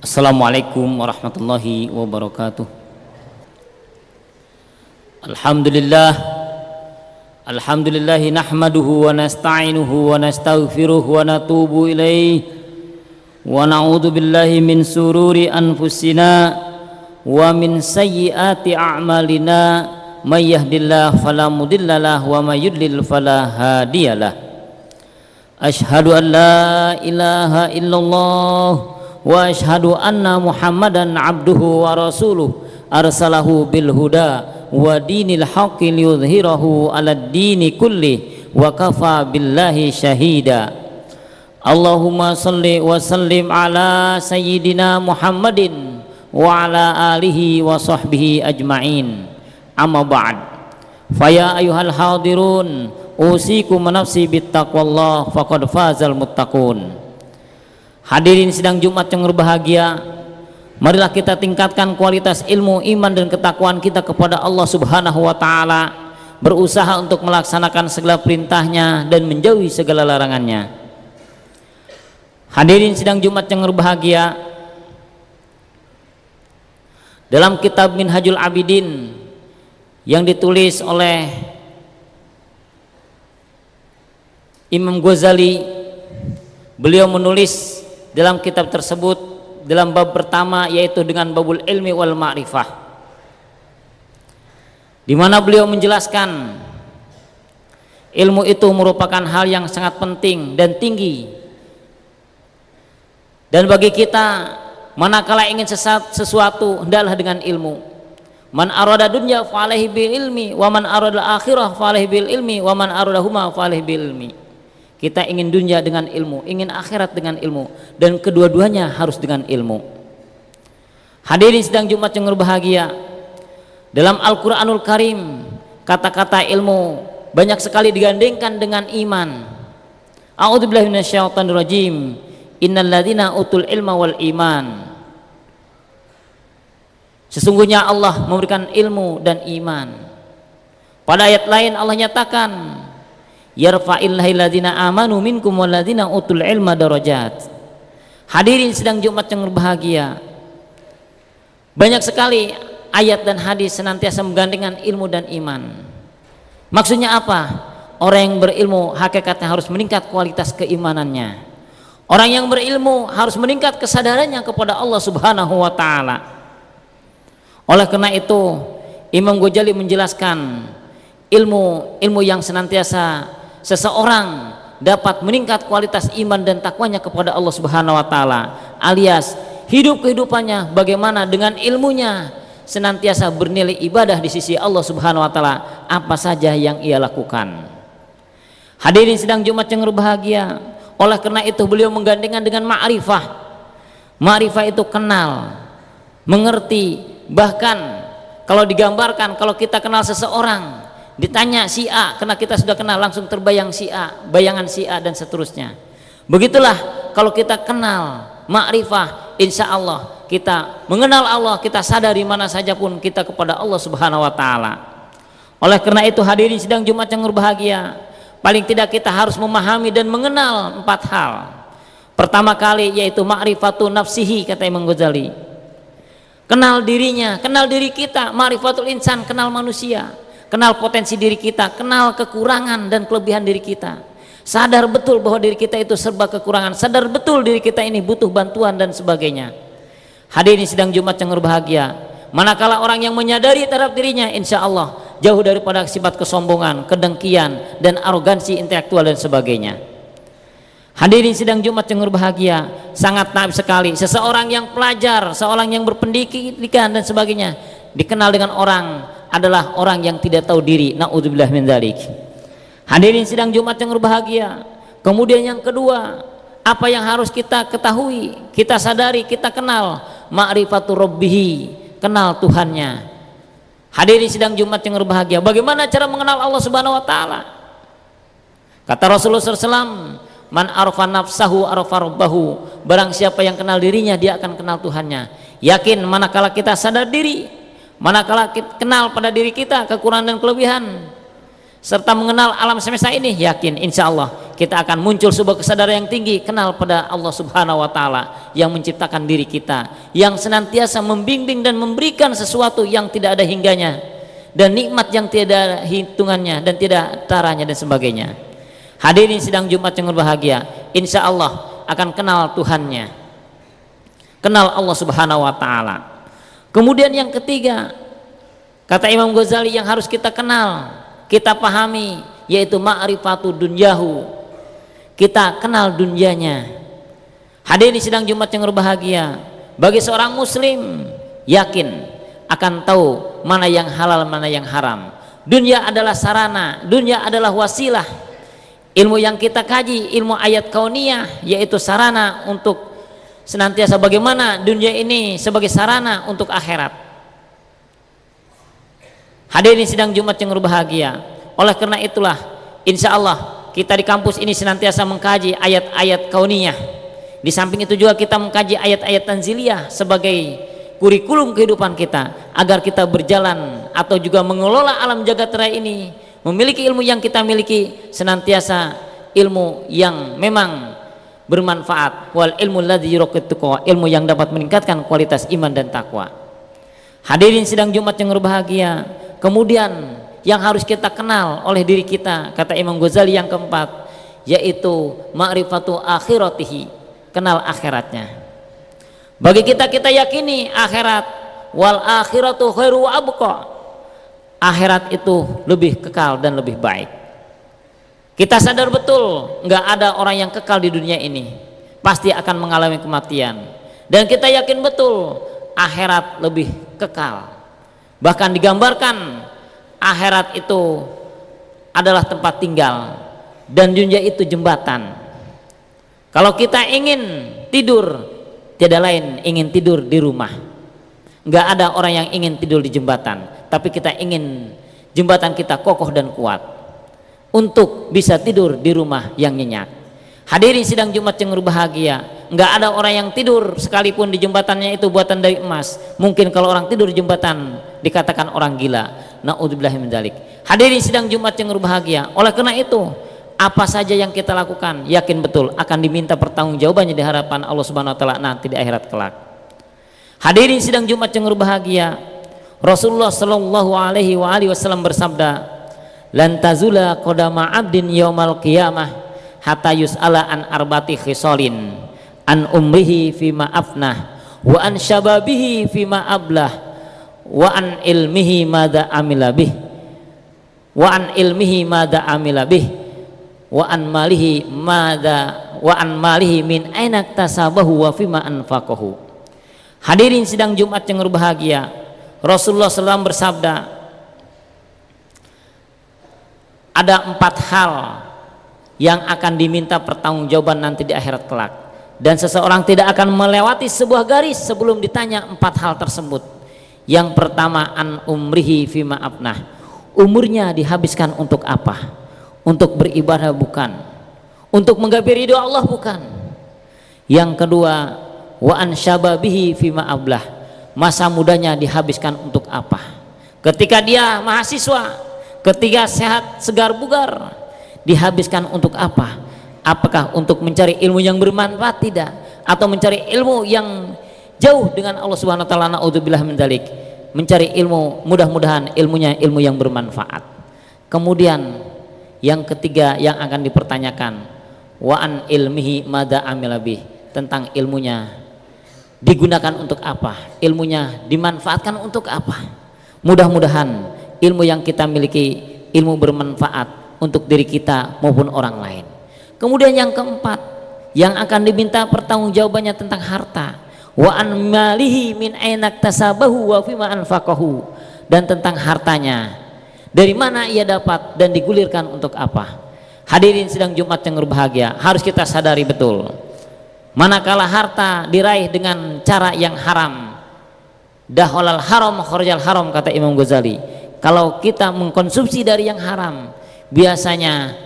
Assalamualaikum warahmatullahi wabarakatuh. Alhamdulillah nahmaduhu wa nasta'inuhu wa nastaghfiruh wa natubu ilaih wa na'udzu billahi min sururi anfusina wa min sayyiati a'malina may yahdihillahu fala mudhillalah wa may yudlil fala hadiyalah. Asyhadu an la ilaha illallah wa asyhadu anna Muhammadan abduhu wa rasuluh arsalahu bil huda wa dinil haqqi liyudhhirahu 'alad dini kulli wa kafa billahi syahida. Allahumma shalli wa sallim ala sayyidina Muhammadin wa ala alihi wa sahbihi ajma'in. Amma ba'd. Faya ayyuhal hadirun usikum nafsi bittaqwallah faqad fazal muttaqun. Hadirin sidang Jumat yang berbahagia, marilah kita tingkatkan kualitas ilmu, iman dan ketakwaan kita kepada Allah Subhanahu wa taala, berusaha untuk melaksanakan segala perintahnya dan menjauhi segala larangannya. Hadirin sidang Jumat yang berbahagia, dalam kitab Minhajul Abidin yang ditulis oleh Imam Ghazali, beliau menulis dalam kitab tersebut dalam bab pertama, yaitu dengan babul ilmi wal ma'rifah, di mana beliau menjelaskan ilmu itu merupakan hal yang sangat penting dan tinggi, dan bagi kita manakala ingin sesuatu hendaklah dengan ilmu. Man arada dunya fa alaihi bil ilmi wa man arada akhirah fa alaihi bil ilmi wa man aradahuma fa alaihi bil ilmi. Kita ingin dunia dengan ilmu, ingin akhirat dengan ilmu, dan kedua-duanya harus dengan ilmu. Hadirin sidang Jumat yang berbahagia, dalam Al-Quranul Karim kata-kata ilmu banyak sekali digandengkan dengan iman. A'udzubillahi minasyaitonirrajim. Innal ladzina utul ilma wal iman. Sesungguhnya Allah memberikan ilmu dan iman. Pada ayat lain Allah nyatakan, yarfa'illahil ladzina amanu minkum wal ladzina utul ilma darajat. Hadirin sidang Jumat yang berbahagia, banyak sekali ayat dan hadis senantiasa menggandengkan ilmu dan iman. Maksudnya apa? Orang yang berilmu hakikatnya harus meningkat kualitas keimanannya. Orang yang berilmu harus meningkat kesadarannya kepada Allah Subhanahu wa taala. Oleh karena itu Imam Ghazali menjelaskan ilmu yang senantiasa seseorang dapat meningkat kualitas iman dan takwanya kepada Allah Subhanahu wa taala, alias hidup kehidupannya bagaimana dengan ilmunya senantiasa bernilai ibadah di sisi Allah Subhanahu wa taala apa saja yang ia lakukan. Hadirin sidang Jumat yang berbahagia, oleh karena itu beliau menggandengkan dengan ma'rifah. Ma'rifah itu kenal, mengerti, bahkan kalau digambarkan, kalau kita kenal seseorang, ditanya si A, karena kita sudah kenal langsung terbayang si A, bayangan si A dan seterusnya. Begitulah kalau kita kenal ma'rifah, insya Allah kita mengenal Allah, kita sadar di mana saja pun kita kepada Allah Subhanahu wa taala. Oleh karena itu hadirin sidang Jumat yang berbahagia, paling tidak kita harus memahami dan mengenal 4 hal. Pertama kali yaitu ma'rifatu nafsihi, kata Imam Ghazali. Kenal dirinya, kenal diri kita, ma'rifatul insan, kenal manusia, kenal potensi diri kita, kenal kekurangan dan kelebihan diri kita, sadar betul bahwa diri kita itu serba kekurangan, sadar betul diri kita ini butuh bantuan dan sebagainya. Hadirin sidang Jumat yang berbahagia, manakala orang yang menyadari terhadap dirinya, insya Allah jauh daripada sifat kesombongan, kedengkian dan arogansi intelektual dan sebagainya. Hadirin sidang Jumat yang berbahagia, sangat naif sekali seseorang yang pelajar, seorang yang berpendidikan dan sebagainya, dikenal dengan orang adalah orang yang tidak tahu diri. Na'udzubillah min dzalik. Hadirin sidang Jumat yang berbahagia, kemudian yang kedua, apa yang harus kita ketahui, kita sadari, kita kenal, ma'rifatur rabbihi, kenal Tuhannya. Hadirin sidang Jumat yang berbahagia, bagaimana cara mengenal Allah Subhanahu wa taala? Kata Rasulullah SAW, man arafa nafsahu arafa rabbahu, barang siapa yang kenal dirinya dia akan kenal Tuhannya. Yakin manakala kita sadar diri, manakala kita kenal pada diri kita kekurangan dan kelebihan, serta mengenal alam semesta ini, yakin insya Allah kita akan muncul sebuah kesadaran yang tinggi, kenal pada Allah Subhanahu wa Ta'ala yang menciptakan diri kita, yang senantiasa membimbing dan memberikan sesuatu yang tidak ada hingganya, dan nikmat yang tidak ada hitungannya dan tidak taranya dan sebagainya. Hadirin sidang Jumat yang berbahagia, insya Allah akan kenal Tuhannya, kenal Allah Subhanahu wa Ta'ala. Kemudian yang ketiga, kata Imam Ghazali, yang harus kita kenal, kita pahami, yaitu ma'rifatu dunyahu, kita kenal dunianya. Hadirin sidang Jumat yang berbahagia, bagi seorang muslim yakin akan tahu mana yang halal mana yang haram. Dunia adalah sarana, dunia adalah wasilah. Ilmu yang kita kaji, ilmu ayat kauniyah, yaitu sarana untuk senantiasa bagaimana dunia ini sebagai sarana untuk akhirat. Hadirin sidang Jumat yang berbahagia, oleh karena itulah insya Allah kita di kampus ini senantiasa mengkaji ayat-ayat kauniyah. Di samping itu juga kita mengkaji ayat-ayat tanziliyah sebagai kurikulum kehidupan kita, agar kita berjalan atau juga mengelola alam jagat raya ini, memiliki ilmu yang kita miliki, senantiasa ilmu yang memang bermanfaat, wal ilmu ladzi yuraqqitu taqwa, ilmu yang dapat meningkatkan kualitas iman dan takwa. Hadirin sidang Jumat yang berbahagia, kemudian yang harus kita kenal oleh diri kita, kata Imam Ghazali yang keempat, yaitu ma'rifatu akhiratihi, kenal akhiratnya. Bagi kita yakini akhirat, wal akhiratu khairu wa abqa, akhirat itu lebih kekal dan lebih baik. Kita sadar betul nggak ada orang yang kekal di dunia ini, pasti akan mengalami kematian, dan kita yakin betul akhirat lebih kekal. Bahkan digambarkan akhirat itu adalah tempat tinggal dan dunia itu jembatan. Kalau kita ingin tidur, tiada lain ingin tidur di rumah. Nggak ada orang yang ingin tidur di jembatan, tapi kita ingin jembatan kita kokoh dan kuat untuk bisa tidur di rumah yang nyenyak. Hadirin sidang Jumat yang berbahagia, nggak ada orang yang tidur sekalipun di jembatannya itu buatan dari emas. Mungkin kalau orang tidur di jembatan dikatakan orang gila. Na'udzubillahi min dzalik. Hadirin sidang Jumat yang berbahagia, oleh karena itu apa saja yang kita lakukan yakin betul akan diminta pertanggungjawabannya di hadapan Allah Subhanahu wa Ta'ala nanti di akhirat kelak. Hadirin sidang Jumat yang berbahagia, Rasulullah Shallallahu alaihi wasallam bersabda, lan tazula qadama 'abdin yaumal qiyamah hatta yus'ala an arbati khisalin, an umrihi fima afnah, wa an syababihi fima ablah, wa an ilmihi madza amila bih, wa an ilmihi madza amila bih, wa an malihi madza, wa an malihi min aina iktasabahu wa fima anfaqahu. Hadirin sidang Jumat yang berbahagia, Rasulullah SAW bersabda, ada 4 hal yang akan diminta pertanggungjawaban nanti di akhirat kelak, dan seseorang tidak akan melewati sebuah garis sebelum ditanya 4 hal tersebut. Yang pertama, an umrihi fima afnah, umurnya dihabiskan untuk apa? Untuk beribadah bukan, untuk menggapai ridho Allah bukan. Yang kedua, wa an syababihi fima ablah, masa mudanya dihabiskan untuk apa? Ketika dia mahasiswa, ketika sehat segar bugar, dihabiskan untuk apa? Apakah untuk mencari ilmu yang bermanfaat? Tidak, atau mencari ilmu yang jauh dengan Allah Subhanahu wa Ta'ala, naudzubillah min dzalik, mencari ilmu mudah-mudahan ilmunya ilmu yang bermanfaat. Kemudian yang ketiga yang akan dipertanyakan, wa an ilmihi madza amila bih, tentang ilmunya digunakan untuk apa, ilmunya dimanfaatkan untuk apa. Mudah-mudahan ilmu yang kita miliki ilmu bermanfaat untuk diri kita maupun orang lain. Kemudian yang keempat yang akan diminta pertanggungjawabannya tentang harta, wa an malihi min aina iktasabahu wa fima anfaqahu, dan tentang hartanya dari mana ia dapat dan digulirkan untuk apa. Hadirin sidang Jumat yang berbahagia, harus kita sadari betul, manakala harta diraih dengan cara yang haram, daholal haram kharajal haram, kata Imam Ghazali. Kalau kita mengkonsumsi dari yang haram, biasanya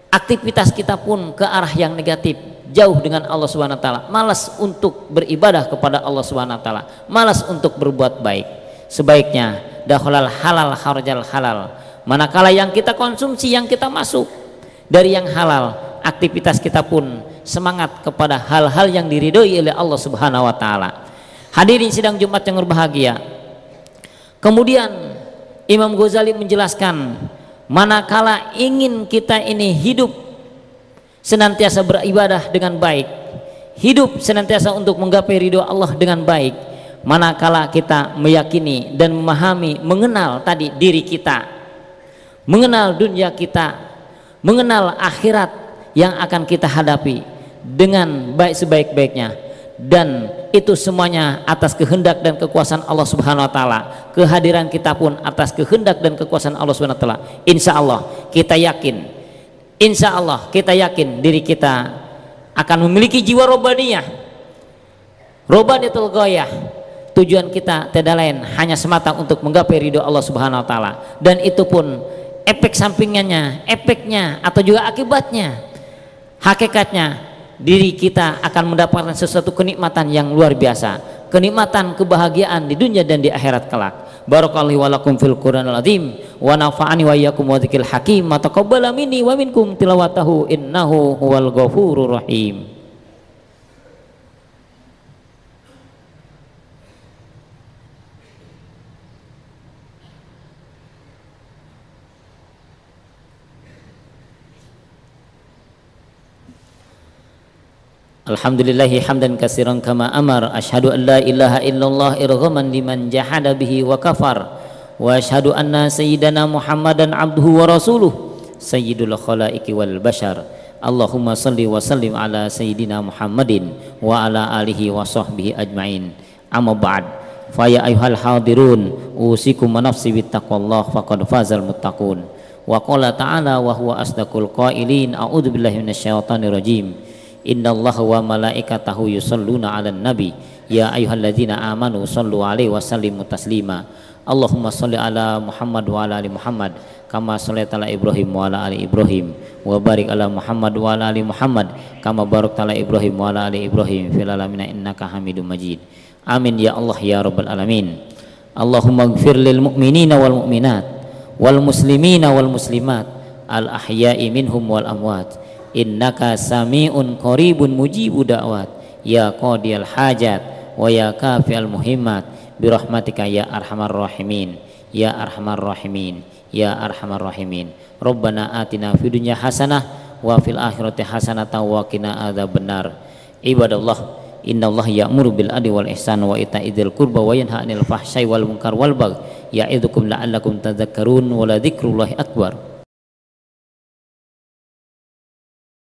aktivitas kita pun ke arah yang negatif, jauh dengan Allah Subhanahu wa Ta'ala, malas untuk beribadah kepada Allah Subhanahu wa Ta'ala, malas untuk berbuat baik. Sebaiknya dakhalal halal kharajal halal, Manakala yang kita konsumsi, yang kita masuk dari yang halal, aktivitas kita pun semangat kepada hal-hal yang diridhoi oleh Allah Subhanahu wa taala. Hadirin sidang Jumat yang berbahagia. Kemudian Imam Ghazali menjelaskan, manakala ingin kita ini hidup senantiasa beribadah dengan baik, hidup senantiasa untuk menggapai ridho Allah dengan baik, manakala kita meyakini dan memahami, mengenal tadi diri kita, mengenal dunia kita, mengenal akhirat yang akan kita hadapi dengan baik sebaik-baiknya, dan itu semuanya atas kehendak dan kekuasaan Allah Subhanahu wa taala. Kehadiran kita pun atas kehendak dan kekuasaan Allah Subhanahu wa taala. Insya Allah kita yakin, insya Allah kita yakin diri kita akan memiliki jiwa robaniyah, robaniyatul ghayah. Tujuan kita tidak lain hanya semata untuk menggapai ridho Allah Subhanahu wa taala, dan itu pun efek sampingannya, efeknya atau juga akibatnya, hakikatnya diri kita akan mendapatkan sesuatu kenikmatan yang luar biasa, kenikmatan kebahagiaan di dunia dan di akhirat kelak. Barakallahu wa lakum fil Qur'anil azim wa nafa'ani wa iyyakum wa dzikril hakim wa taqabbala minni wa minkum tilawatahu innahu huwal ghafurur rahim. Alhamdulillahi hamdan katsiran kama amar, asyhadu an la ilaha illallah irghaman liman jahada bihi wa kafar, wa asyhadu anna sayyidana Muhammadan abduhu wa rasuluh sayyidul khalaiqi wal bashar. Allahumma salli wa sallim ala sayyidina Muhammadin wa ala alihi wa sahbihi ajmain. Amma ba'd, fa ya ayyuhal hadirun usikum wa nafsi bittaqwallah faqad fazal muttaqun. Wa qala ta'ala wa huwa asdaqul qailin, a'udzu billahi minasyaitonir rajim. Innallaha wa malaikatahu yusholluna 'alan nabi ya ayyuhalladzina amanu shollu 'alaihi wa sallimu taslima. Allahumma sholli ala Muhammad wa ala ali Muhammad kama shallaita ala Ibrahim wa ala ali Ibrahim wa barik ala Muhammad wa ala ali Muhammad kama barakta ala Ibrahim wa ala ali Ibrahim fil alamin innaka Hamidum Majid. Amin ya Allah ya rabbal alamin. Allahumma ighfir lil mu'minina wal mu'minat wal muslimina wal muslimat al ahya'i minhum wal amwat innaka sami'un qaribun mujibu da'wat ya qadiyal hajat wa ya kafi'al muhimmat birahmatika ya arhamar rahimin ya arhamar rahimin ya arhamar rahimin. Rabbana atina fid dunya hasanah wa fil akhirati hasanatan wa qina adzabannar. Ibadallah, innallaha ya'muru bil adli wal ihsan wa ita'idzil qurba wa yanha 'anil fahsya'i wal munkar wal baghi ya'idzukum la'allakum tadhakkarun wa la dzikrullahi akbar.